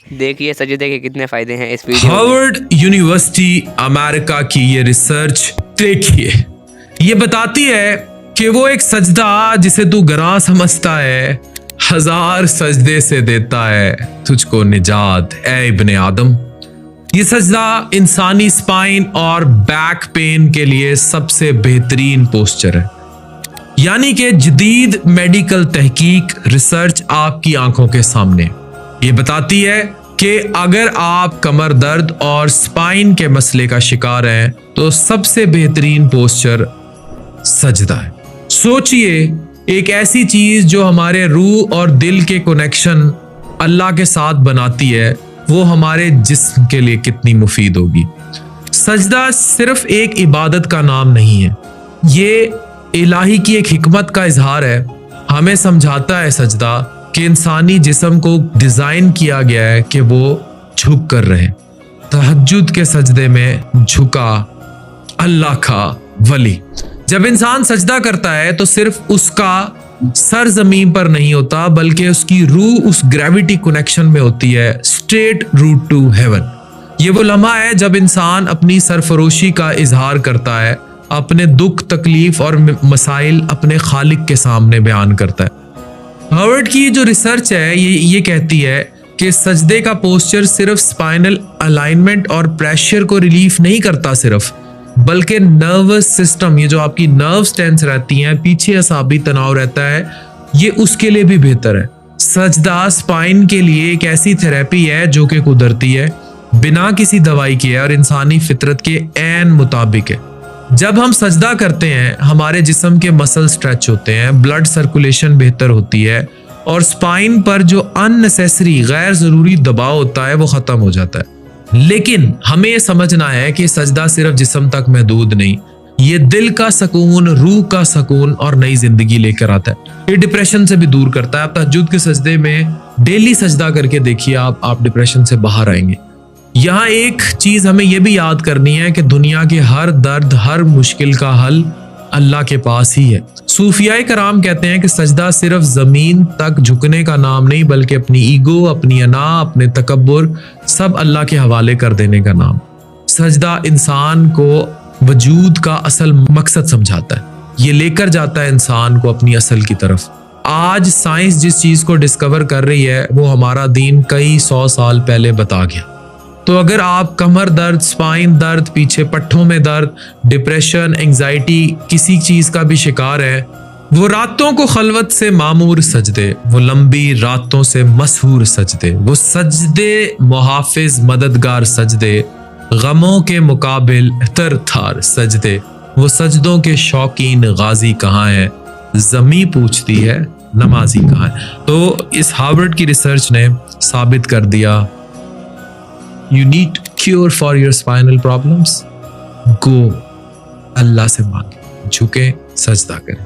دیکھیے سجدے کے کتنے فائدے ہیں اس ویڈیو میں۔ ہارورڈ یونیورسٹی امریکہ کی یہ ریسرچ دیکھیے، یہ بتاتی ہے کہ وہ ایک سجدہ جسے تو گراں سمجھتا ہے 1000 سجدے سے دیتا ہے تجھ کو نجات اے ابن آدم۔ یہ سجدہ انسانی سپائن اور بیک پین کے لیے سب سے بہترین پوسچر ہے، یعنی کہ جدید میڈیکل تحقیق ریسرچ آپ کی آنکھوں کے سامنے یہ بتاتی ہے کہ اگر آپ کمر درد اور سپائن کے مسئلے کا شکار ہیں تو سب سے بہترین پوسچر سجدہ ہے۔ سوچئے ایک ایسی چیز جو ہمارے روح اور دل کے کنیکشن اللہ کے ساتھ بناتی ہے، وہ ہمارے جسم کے لیے کتنی مفید ہوگی۔ سجدہ صرف ایک عبادت کا نام نہیں ہے، یہ الہی کی ایک حکمت کا اظہار ہے۔ ہمیں سمجھاتا ہے سجدہ کہ انسانی جسم کو ڈیزائن کیا گیا ہے کہ وہ جھک کر رہے۔ تہجد کے سجدے میں جھکا اللہ کا ولی۔ جب انسان سجدہ کرتا ہے تو صرف اس کا سر زمین پر نہیں ہوتا، بلکہ اس کی روح اس گریویٹی کنیکشن میں ہوتی ہے، اسٹریٹ روٹ ٹو ہیون۔ یہ وہ لمحہ ہے جب انسان اپنی سرفروشی کا اظہار کرتا ہے، اپنے دکھ تکلیف اور مسائل اپنے خالق کے سامنے بیان کرتا ہے۔ ہارورڈ کی جو ریسرچ ہے یہ کہتی ہے کہ سجدے کا پوسچر صرف سپائنل الائنمنٹ اور پریشر کو ریلیف نہیں کرتا صرف، بلکہ نروس سسٹم، یہ جو آپ کی نروز ٹینس رہتی ہیں، پیچھے اعصابی تناؤ رہتا ہے، یہ اس کے لیے بھی بہتر ہے۔ سجدہ سپائن کے لیے ایک ایسی تھراپی ہے جو کہ قدرتی ہے، بنا کسی دوائی کے اور انسانی فطرت کے عین مطابق ہے۔ جب ہم سجدہ کرتے ہیں ہمارے جسم کے مسل سٹریچ ہوتے ہیں، بلڈ سرکولیشن بہتر ہوتی ہے اور سپائن پر جو ان نیسیسری غیر ضروری دباؤ ہوتا ہے وہ ختم ہو جاتا ہے۔ لیکن ہمیں یہ سمجھنا ہے کہ سجدہ صرف جسم تک محدود نہیں، یہ دل کا سکون، روح کا سکون اور نئی زندگی لے کر آتا ہے۔ یہ ڈپریشن سے بھی دور کرتا ہے۔ آپ تہجد کے سجدے میں ڈیلی سجدہ کر کے دیکھیے، آپ ڈپریشن سے باہر آئیں گے۔ یہاں ایک چیز ہمیں یہ بھی یاد کرنی ہے کہ دنیا کے ہر درد، ہر مشکل کا حل اللہ کے پاس ہی ہے۔ صوفیاء کرام کہتے ہیں کہ سجدہ صرف زمین تک جھکنے کا نام نہیں، بلکہ اپنی ایگو، اپنی انا، اپنے تکبر سب اللہ کے حوالے کر دینے کا نام۔ سجدہ انسان کو وجود کا اصل مقصد سمجھاتا ہے، یہ لے کر جاتا ہے انسان کو اپنی اصل کی طرف۔ آج سائنس جس چیز کو ڈسکور کر رہی ہے وہ ہمارا دین کئی 100 سال پہلے بتا گیا۔ تو اگر آپ کمر درد، سپائن درد، پیچھے پٹھوں میں درد، ڈپریشن، انگزائٹی، کسی چیز کا بھی شکار ہے، وہ راتوں کو خلوت سے معمور سجدے، وہ لمبی راتوں سے مسحور سجدے، وہ سجدے محافظ مددگار سجدے، غموں کے مقابل تر تھار سجدے، وہ سجدوں کے شوقین غازی کہاں ہیں، زمیں پوچھتی ہے نمازی کہاں ہے۔ تو اس ہارورڈ کی ریسرچ نے ثابت کر دیا، You need cure for your spinal problems. Go اللہ سے مانگیں، جھکیں، سجدہ کریں۔